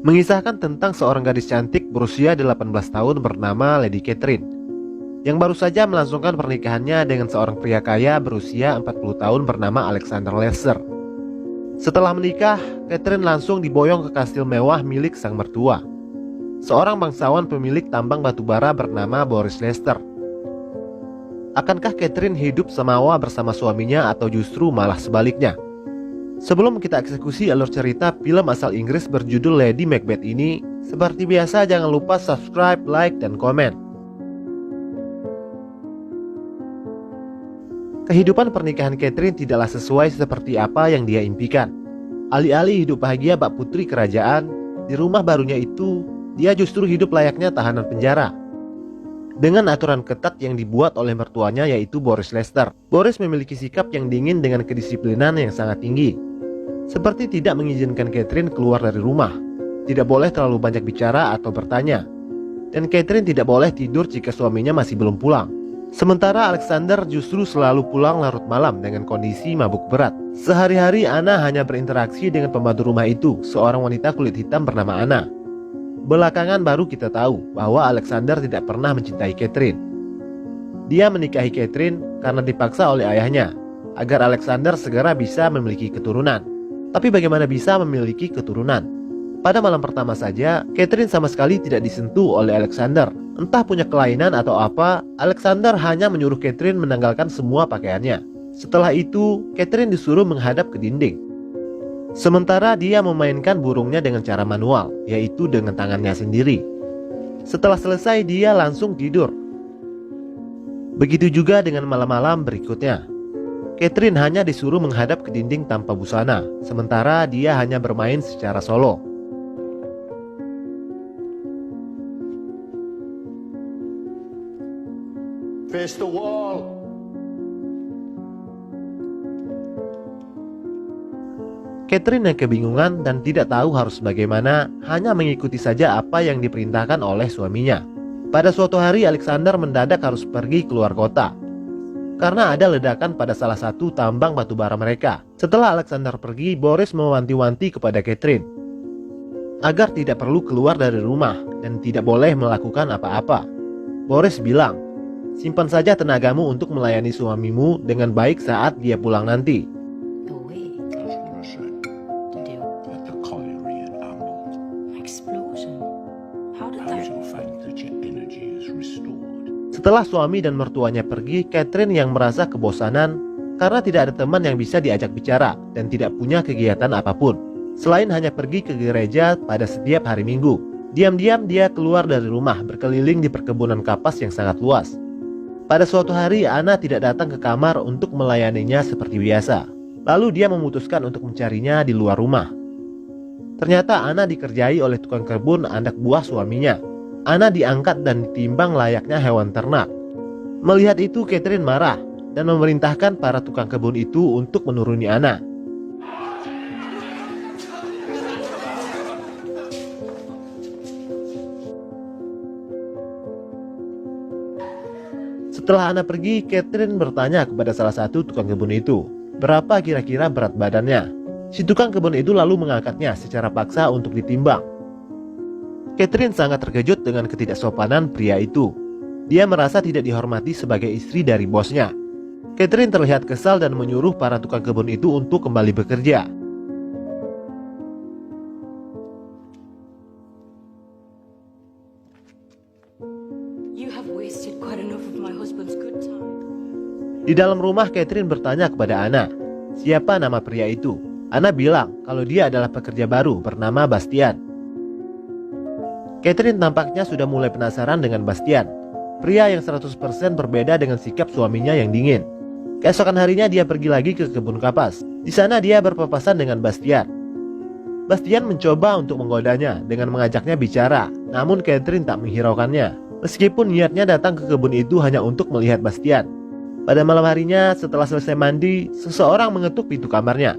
mengisahkan tentang seorang gadis cantik berusia 18 tahun bernama Lady Catherine, yang baru saja melangsungkan pernikahannya dengan seorang pria kaya berusia 40 tahun bernama Alexander Lester. Setelah menikah, Catherine langsung diboyong ke kastil mewah milik sang mertua, seorang bangsawan pemilik tambang batubara bernama Boris Lester. Akankah Catherine hidup semawa bersama suaminya atau justru malah sebaliknya? Sebelum kita eksekusi alur cerita film asal Inggris berjudul Lady Macbeth ini, seperti biasa jangan lupa subscribe, like, dan komen. Kehidupan pernikahan Catherine tidaklah sesuai seperti apa yang dia impikan. Alih-alih hidup bahagia bak putri kerajaan, di rumah barunya itu, dia justru hidup layaknya tahanan penjara. Dengan aturan ketat yang dibuat oleh mertuanya yaitu Boris Lester. Boris memiliki sikap yang dingin dengan kedisiplinan yang sangat tinggi. Seperti tidak mengizinkan Catherine keluar dari rumah, tidak boleh terlalu banyak bicara atau bertanya, dan Catherine tidak boleh tidur jika suaminya masih belum pulang. Sementara Alexander justru selalu pulang larut malam dengan kondisi mabuk berat. Sehari-hari Anna hanya berinteraksi dengan pembantu rumah itu, seorang wanita kulit hitam bernama Anna. Belakangan baru kita tahu bahwa Alexander tidak pernah mencintai Catherine. Dia menikahi Catherine karena dipaksa oleh ayahnya, agar Alexander segera bisa memiliki keturunan. Tapi bagaimana bisa memiliki keturunan? Pada malam pertama saja, Catherine sama sekali tidak disentuh oleh Alexander. Entah punya kelainan atau apa, Alexander hanya menyuruh Catherine menanggalkan semua pakaiannya. Setelah itu, Catherine disuruh menghadap ke dinding. Sementara dia memainkan burungnya dengan cara manual, yaitu dengan tangannya sendiri. Setelah selesai, dia langsung tidur. Begitu juga dengan malam-malam berikutnya. Catherine hanya disuruh menghadap ke dinding tanpa busana, sementara dia hanya bermain secara solo. Face the wall. Catherine yang kebingungan dan tidak tahu harus bagaimana, hanya mengikuti saja apa yang diperintahkan oleh suaminya. Pada suatu hari Alexander mendadak harus pergi keluar kota karena ada ledakan pada salah satu tambang batubara mereka. Setelah Alexander pergi, Boris mewanti-wanti kepada Catherine agar tidak perlu keluar dari rumah dan tidak boleh melakukan apa-apa. Boris bilang, simpan saja tenagamu untuk melayani suamimu dengan baik saat dia pulang nanti. Setelah suami dan mertuanya pergi, Catherine yang merasa kebosanan karena tidak ada teman yang bisa diajak bicara dan tidak punya kegiatan apapun selain hanya pergi ke gereja pada setiap hari Minggu. Diam-diam dia keluar dari rumah, berkeliling di perkebunan kapas yang sangat luas. Pada suatu hari Anna tidak datang ke kamar untuk melayaninya seperti biasa. Lalu dia memutuskan untuk mencarinya di luar rumah. Ternyata Anna dikerjai oleh tukang kebun anak buah suaminya. Anna diangkat dan ditimbang layaknya hewan ternak. Melihat itu Catherine marah dan memerintahkan para tukang kebun itu untuk menuruni Anna. Setelah Anna pergi, Catherine bertanya kepada salah satu tukang kebun itu, berapa kira-kira berat badannya. Si tukang kebun itu lalu mengangkatnya secara paksa untuk ditimbang. Catherine sangat terkejut dengan ketidaksopanan pria itu. Dia merasa tidak dihormati sebagai istri dari bosnya. Catherine terlihat kesal dan menyuruh para tukang kebun itu untuk kembali bekerja. Di dalam rumah, Catherine bertanya kepada Anna, siapa nama pria itu? Anna bilang kalau dia adalah pekerja baru bernama Bastian. Catherine tampaknya sudah mulai penasaran dengan Bastian, pria yang 100% berbeda dengan sikap suaminya yang dingin. Keesokan harinya dia pergi lagi ke kebun kapas. Di sana dia berpapasan dengan Bastian. Bastian mencoba untuk menggodanya dengan mengajaknya bicara, namun Catherine tak menghiraukannya. Meskipun niatnya datang ke kebun itu hanya untuk melihat Bastian. Pada malam harinya, setelah selesai mandi, seseorang mengetuk pintu kamarnya.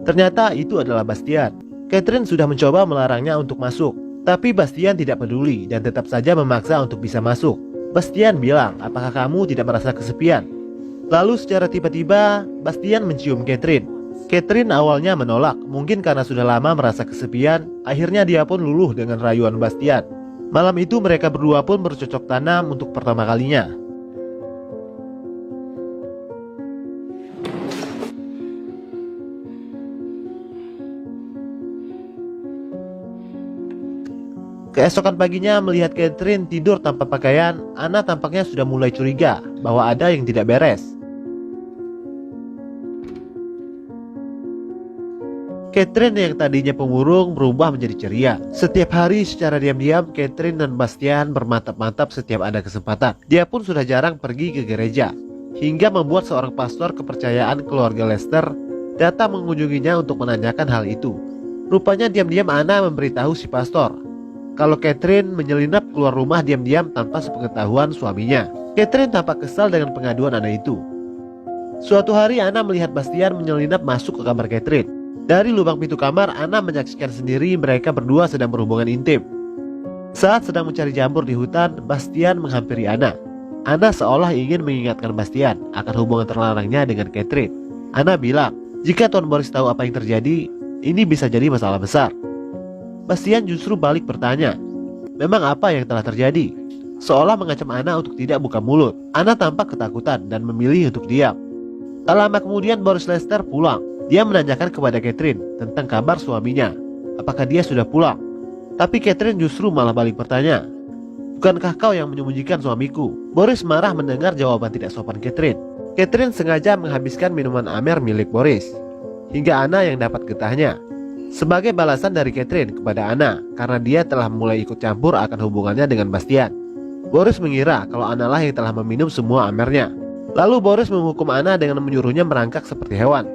Ternyata itu adalah Bastian. Catherine sudah mencoba melarangnya untuk masuk, tapi Bastian tidak peduli dan tetap saja memaksa untuk bisa masuk. Bastian bilang, apakah kamu tidak merasa kesepian? Lalu secara tiba-tiba, Bastian mencium Catherine. Catherine awalnya menolak, mungkin karena sudah lama merasa kesepian. Akhirnya dia pun luluh dengan rayuan Bastian. Malam itu mereka berdua pun bercocok tanam untuk pertama kalinya. Keesokan paginya melihat Catherine tidur tanpa pakaian, Anna tampaknya sudah mulai curiga bahwa ada yang tidak beres. Catherine yang tadinya pemurung berubah menjadi ceria. Setiap hari secara diam-diam Catherine dan Bastian bermantap-mantap setiap ada kesempatan. Dia pun sudah jarang pergi ke gereja, hingga membuat seorang pastor kepercayaan keluarga Lester datang mengunjunginya untuk menanyakan hal itu. Rupanya diam-diam Anna memberitahu si pastor kalau Catherine menyelinap keluar rumah diam-diam tanpa sepengetahuan suaminya. Catherine tampak kesal dengan pengaduan Anna itu. Suatu hari Anna melihat Bastian menyelinap masuk ke kamar Catherine. Dari lubang pintu kamar, Anna menyaksikan sendiri mereka berdua sedang berhubungan intim. Saat sedang mencari jamur di hutan, Bastian menghampiri Anna. Anna seolah ingin mengingatkan Bastian akan hubungan terlarangnya dengan Catherine. Anna bilang, jika Tuan Boris tahu apa yang terjadi, ini bisa jadi masalah besar. Bastian justru balik bertanya, memang apa yang telah terjadi? Seolah mengancam Anna untuk tidak buka mulut. Anna tampak ketakutan dan memilih untuk diam. Tak lama kemudian Boris Lester pulang. Dia menanyakan kepada Catherine tentang kabar suaminya. Apakah dia sudah pulang? Tapi Catherine justru malah balik bertanya, bukankah kau yang menyembunyikan suamiku? Boris marah mendengar jawaban tidak sopan Catherine. Catherine sengaja menghabiskan minuman amer milik Boris, hingga Anna yang dapat getahnya. Sebagai balasan dari Catherine kepada Anna, karena dia telah mulai ikut campur akan hubungannya dengan Bastian. Boris mengira kalau Anna lah yang telah meminum semua amernya. Lalu Boris menghukum Anna dengan menyuruhnya merangkak seperti hewan.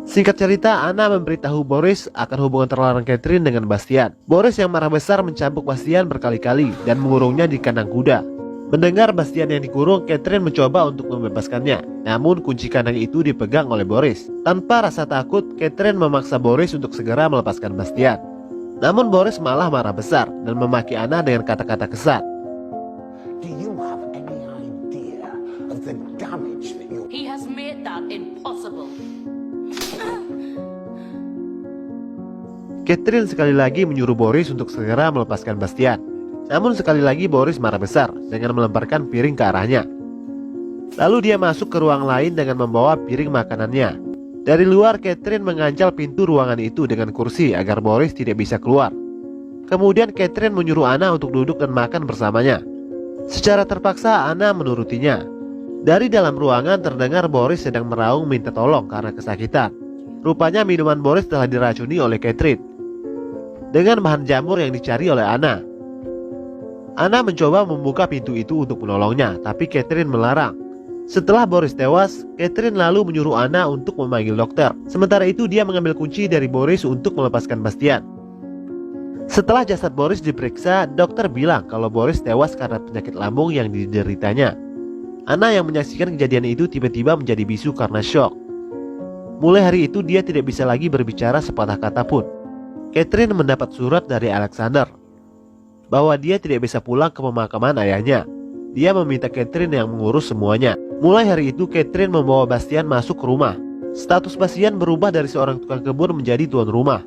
Singkat cerita, Anna memberitahu Boris akan hubungan terlarang Catherine dengan Bastian. Boris yang marah besar mencambuk Bastian berkali-kali dan mengurungnya di kandang kuda. Mendengar Bastian yang dikurung, Catherine mencoba untuk membebaskannya. Namun kunci kandang itu dipegang oleh Boris. Tanpa rasa takut, Catherine memaksa Boris untuk segera melepaskan Bastian. Namun Boris malah marah besar dan memaki Anna dengan kata-kata kesat. Do you have any idea of the damage that you... He has made that impossible. Catherine sekali lagi menyuruh Boris untuk segera melepaskan Bastian. Namun sekali lagi Boris marah besar dengan melemparkan piring ke arahnya. Lalu dia masuk ke ruang lain dengan membawa piring makanannya. Dari luar, Catherine mengancal pintu ruangan itu dengan kursi agar Boris tidak bisa keluar. Kemudian Catherine menyuruh Anna untuk duduk dan makan bersamanya. Secara terpaksa Anna menurutinya. Dari dalam ruangan terdengar Boris sedang meraung minta tolong karena kesakitan. Rupanya minuman Boris telah diracuni oleh Catherine dengan bahan jamur yang dicari oleh Anna. Anna mencoba membuka pintu itu untuk menolongnya, tapi Catherine melarang. Setelah Boris tewas, Catherine lalu menyuruh Anna untuk memanggil dokter. Sementara itu dia mengambil kunci dari Boris untuk melepaskan Bastian. Setelah jasad Boris diperiksa, dokter bilang kalau Boris tewas karena penyakit lambung yang dideritanya. Anna yang menyaksikan kejadian itu tiba-tiba menjadi bisu karena syok. Mulai hari itu dia tidak bisa lagi berbicara sepatah kata pun. Catherine mendapat surat dari Alexander bahwa dia tidak bisa pulang ke pemakaman ayahnya. Dia meminta Catherine yang mengurus semuanya. Mulai hari itu Catherine membawa Bastian masuk ke rumah. Status Bastian berubah dari seorang tukang kebun menjadi tuan rumah.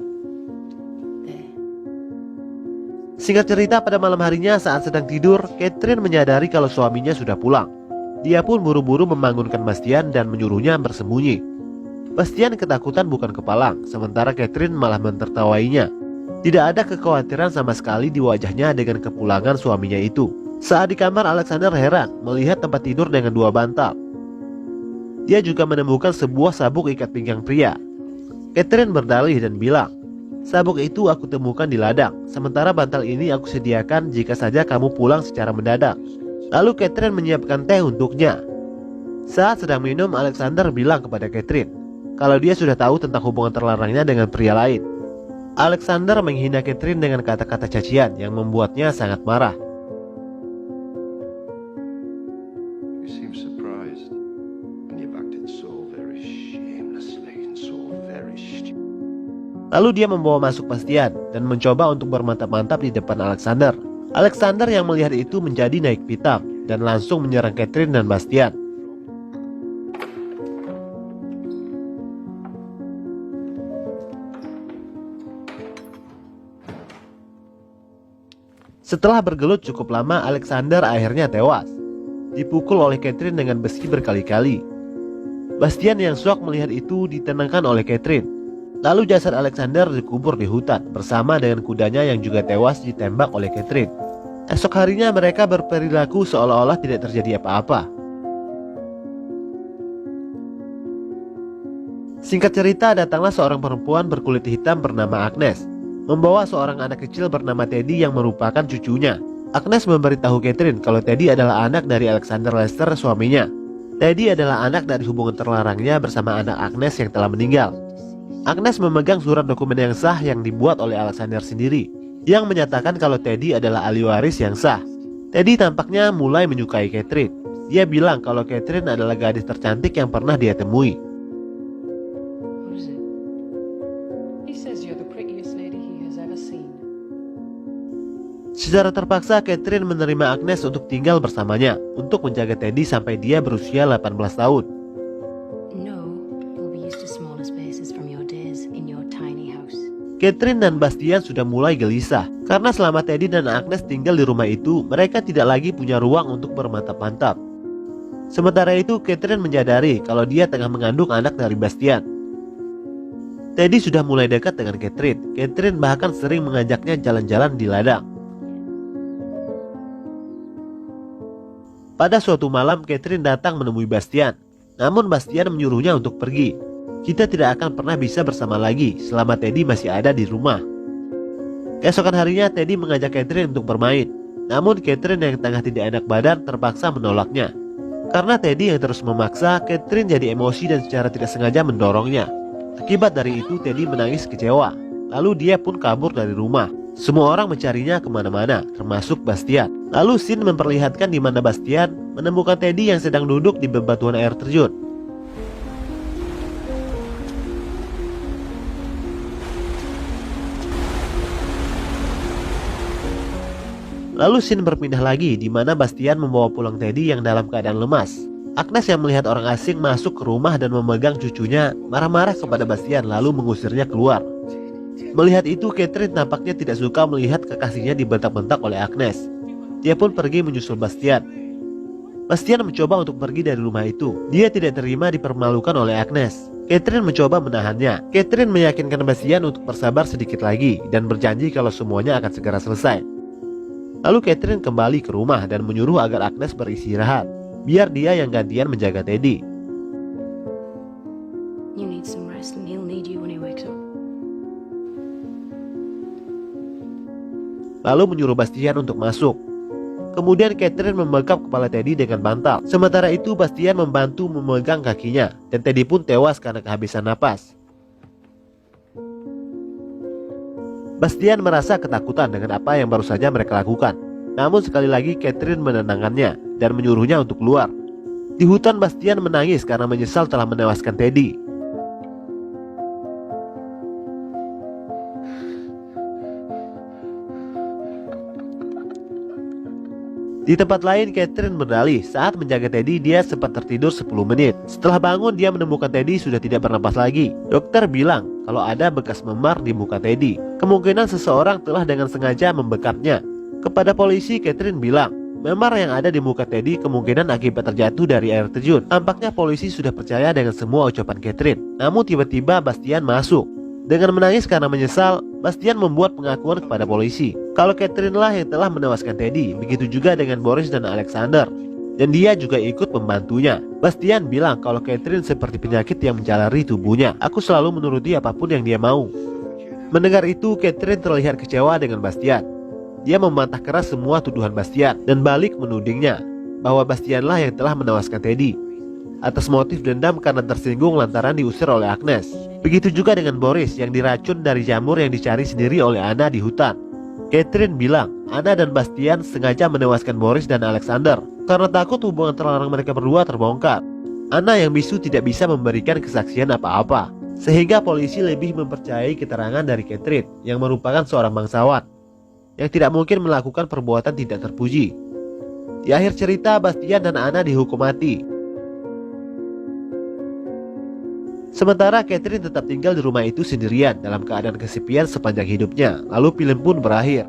Singkat cerita, pada malam harinya saat sedang tidur, Catherine menyadari kalau suaminya sudah pulang. Dia pun buru-buru membangunkan Bastian dan menyuruhnya bersembunyi. Bastian ketakutan bukan kepalang, sementara Catherine malah mentertawainya. Tidak ada kekhawatiran sama sekali di wajahnya dengan kepulangan suaminya itu. Saat di kamar, Alexander heran melihat tempat tidur dengan 2 bantal. Dia juga menemukan sebuah sabuk ikat pinggang pria. Catherine berdalih dan bilang, sabuk itu aku temukan di ladang, sementara bantal ini aku sediakan jika saja kamu pulang secara mendadak. Lalu Catherine menyiapkan teh untuknya. Saat sedang minum, Alexander bilang kepada Catherine kalau dia sudah tahu tentang hubungan terlarangnya dengan pria lain. Alexander menghina Catherine dengan kata-kata cacian yang membuatnya sangat marah. You seem surprised, and you've acted so very shamelessly and so very stupid. Lalu dia membawa masuk Bastian dan mencoba untuk bermantap-mantap di depan Alexander. Alexander yang melihat itu menjadi naik pitam dan langsung menyerang Catherine dan Bastian. Setelah bergelut cukup lama, Alexander akhirnya tewas, dipukul oleh Catherine dengan besi berkali-kali. Bastian yang syok melihat itu ditenangkan oleh Catherine. Lalu jasad Alexander dikubur di hutan bersama dengan kudanya yang juga tewas ditembak oleh Catherine. Esok harinya mereka berperilaku seolah-olah tidak terjadi apa-apa. Singkat cerita, datanglah seorang perempuan berkulit hitam bernama Agnes, membawa seorang anak kecil bernama Teddy yang merupakan cucunya. Agnes memberitahu Catherine kalau Teddy adalah anak dari Alexander Lester, suaminya. Teddy adalah anak dari hubungan terlarangnya bersama anak Agnes yang telah meninggal. Agnes memegang surat dokumen yang sah yang dibuat oleh Alexander sendiri, yang menyatakan kalau Teddy adalah ahli waris yang sah. Teddy tampaknya mulai menyukai Catherine. Dia bilang kalau Catherine adalah gadis tercantik yang pernah dia temui. What is it? He says you're the prettiest lady he has ever seen. Secara terpaksa Catherine menerima Agnes untuk tinggal bersamanya untuk menjaga Teddy sampai dia berusia 18 tahun. No, you'll be used to smaller spaces from your days in your tiny house. Catherine dan Bastian sudah mulai gelisah karena selama Teddy dan Agnes tinggal di rumah itu, mereka tidak lagi punya ruang untuk bermantap-mantap. Sementara itu, Catherine menyadari kalau dia tengah mengandung anak dari Bastian. Teddy sudah mulai dekat dengan Catherine. Catherine bahkan sering mengajaknya jalan-jalan di ladang. Pada suatu malam, Catherine datang menemui Bastian. Namun Bastian menyuruhnya untuk pergi. Kita tidak akan pernah bisa bersama lagi selama Teddy masih ada di rumah. Keesokan harinya, Teddy mengajak Catherine untuk bermain. Namun Catherine yang tengah tidak enak badan terpaksa menolaknya. Karena Teddy yang terus memaksa, Catherine jadi emosi dan secara tidak sengaja mendorongnya. Akibat dari itu, Teddy menangis kecewa. Lalu dia pun kabur dari rumah. Semua orang mencarinya kemana-mana, termasuk Bastian. Lalu scene memperlihatkan di mana Bastian menemukan Teddy yang sedang duduk di bebatuan air terjun. Lalu scene berpindah lagi di mana Bastian membawa pulang Teddy yang dalam keadaan lemas. Agnes yang melihat orang asing masuk ke rumah dan memegang cucunya marah-marah kepada Bastian lalu mengusirnya keluar. Melihat itu, Catherine tampaknya tidak suka melihat kekasihnya dibentak-bentak oleh Agnes. Dia pun pergi menyusul Bastian. Bastian mencoba untuk pergi dari rumah itu. Dia tidak terima dipermalukan oleh Agnes. Catherine mencoba menahannya. Catherine meyakinkan Bastian untuk bersabar sedikit lagi dan berjanji kalau semuanya akan segera selesai. Lalu Catherine kembali ke rumah dan menyuruh agar Agnes beristirahat, biar dia yang gantian menjaga Teddy. You need some rest and he'll need you when he wakes up. Lalu menyuruh Bastian untuk masuk. Kemudian Catherine membekap kepala Teddy dengan bantal. Sementara itu Bastian membantu memegang kakinya, dan Teddy pun tewas karena kehabisan napas. Bastian merasa ketakutan dengan apa yang baru saja mereka lakukan. Namun sekali lagi Catherine menenangkannya dan menyuruhnya untuk keluar. Di hutan Bastian menangis karena menyesal telah menewaskan Teddy. Di tempat lain, Catherine berdalih saat menjaga Teddy dia sempat tertidur 10 menit. Setelah bangun, dia menemukan Teddy sudah tidak bernapas lagi. Dokter bilang kalau ada bekas memar di muka Teddy. Kemungkinan seseorang telah dengan sengaja membekapnya. Kepada polisi, Catherine bilang memar yang ada di muka Teddy kemungkinan akibat terjatuh dari air terjun. Tampaknya polisi sudah percaya dengan semua ucapan Catherine. Namun tiba-tiba Bastian masuk. Dengan menangis karena menyesal, Bastian membuat pengakuan kepada polisi kalau Catherine lah yang telah menewaskan Teddy. Begitu juga dengan Boris dan Alexander, dan dia juga ikut membantunya. Bastian bilang kalau Catherine seperti penyakit yang menjalari tubuhnya. Aku selalu menuruti apapun yang dia mau. Mendengar itu, Catherine terlihat kecewa dengan Bastian. Dia membantah keras semua tuduhan Bastian dan balik menudingnya bahwa Bastian lah yang telah menewaskan Teddy atas motif dendam karena tersinggung lantaran diusir oleh Agnes. Begitu juga dengan Boris yang diracun dari jamur yang dicari sendiri oleh Anna di hutan. Catherine bilang Anna dan Bastian sengaja menewaskan Boris dan Alexander karena takut hubungan terlarang mereka berdua terbongkar. Anna yang bisu tidak bisa memberikan kesaksian apa-apa. Sehingga polisi lebih mempercayai keterangan dari Catherine yang merupakan seorang bangsawan yang tidak mungkin melakukan perbuatan tidak terpuji. Di akhir cerita, Bastian dan Anna dihukum mati. Sementara Catherine tetap tinggal di rumah itu sendirian dalam keadaan kesepian sepanjang hidupnya. Lalu film pun berakhir.